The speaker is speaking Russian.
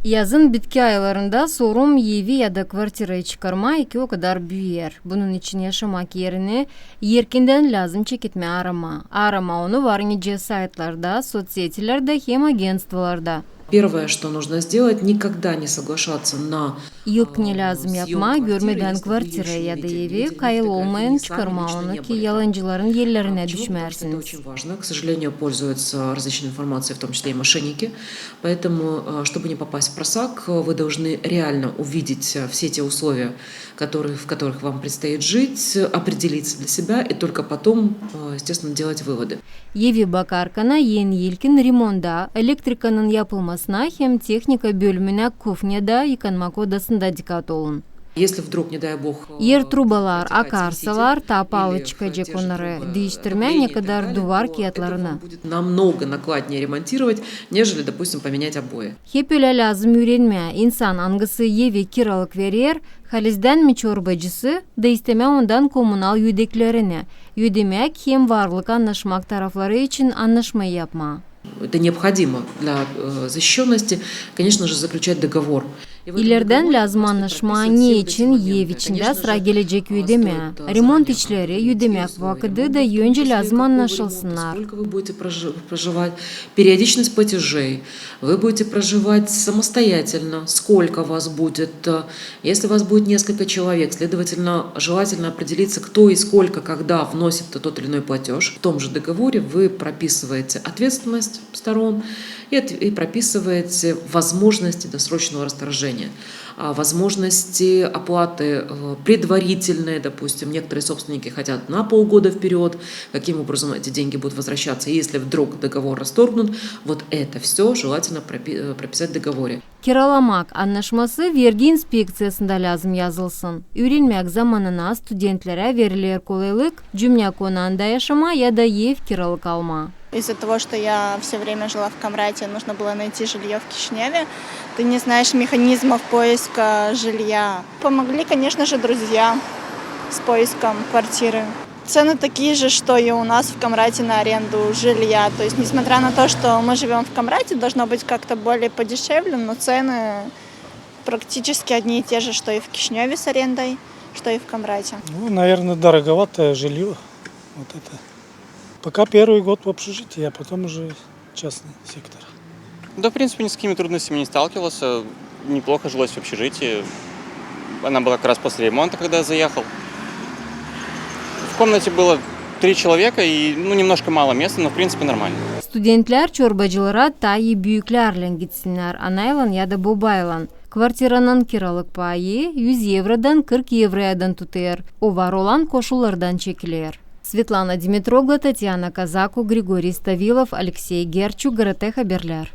Yazın bitki aylarında sorum evi ya da kvartirayı çıkarma iki o kadar büyür. Bunun için yaşamak yerine yerkinden lazım çekitme arama. Arama onu varınca saytlarda, sosyetelerde hem agentstvalarda. Первое, что нужно сделать, никогда не соглашаться на İlk ne lazım yapma, görmeden kvartira ya da evi kayıl olmayan çıkarma onu ki yalancıların yerlerine düşmersiniz. Это очень важно. К сожалению, пользуются различной информацией, в том числе и мошенники. Поэтому, чтобы не попасть в просак, вы должны реально увидеть все те условия, в которых вам предстоит жить, определиться для себя и только потом, естественно, делать выводы. Evi bakarkana yeni yelkin remonda, elektrikanın yapılmasına hem teknika bölümüne kufnyada yıkanmak odasında dikkat olun. Если вдруг, не дай бог, Yer trubalar, akarsalar, tapalı çıkacak onları değiştirme ne kadar duvar kağıtlarını. Будет намного накладнее ремонтировать, нежели, допустим, поменять обои. Hep öyle lazım öğrenme. İnsan hangisi evi kiralık verir, halizden mi çorbacısı, da isteme ondan kommunal yüdeklerini. Yüdemek hem varlık anlaşmak tarafları için anlaşmayı yapma. Это необходимо для защищенности, конечно же, заключать договор. İleriden lazım anlaşma ne için ev içinde sıra gelecek yüdeme. Remont işleri yüdemek vakıdı da önce lazım anlaşılsınlar. Сколько вы будете проживать, периодичность платежей, вы будете проживать самостоятельно, сколько вас будет. Если вас будет несколько человек, следовательно, желательно определиться, кто и сколько, когда вносит тот или иной платеж. В том же договоре вы прописываете ответственность сторон и прописываете возможности досрочного расторжения, возможности оплаты предварительные, допустим, некоторые собственники хотят на полгода вперед, каким образом эти деньги будут возвращаться, если вдруг договор расторгнут, вот это все желательно прописать в договоре. Kiralamak anlaşması vergi inspeksiyasında lazım yazılsın. Öğrenmek zamanına studentlere verilir kolaylık, cümle konağında yaşama ya da ev kiralık alma. Из-за того, что я все время жила в Камрате, нужно было найти жилье в Кишиневе. Ты не знаешь механизмов поиска жилья. Помогли, конечно же, друзья с поиском квартиры. Цены такие же, что и у нас в Камрате на аренду жилья. То есть, несмотря на то, что мы живем в Камрате, должно быть как-то более подешевле, но цены практически одни и те же, что и в Кишиневе с арендой, что и в Камрате. Ну, наверное, дороговатое жилье. Вот это. Пока первый год в общежитии, а потом уже частный сектор. Да, в принципе, ни с какими трудностями не сталкивался. Неплохо жилось в общежитии. Она была как раз после ремонта, когда я заехал. В комнате было 3 человека и немножко мало места, но в принципе нормально. Studentler çorbacılara tayı büyüklerle gitsinler, anayla ya da babayla. Kvartiranın kiralık payı 100 eurodan 40 eurodan tutar. O var olan koşullardan çekilir. Светлана Димитрогла, Татьяна Казаку, Григорий Ставилов, Алексей Герчук, ГРТ Хаберлер.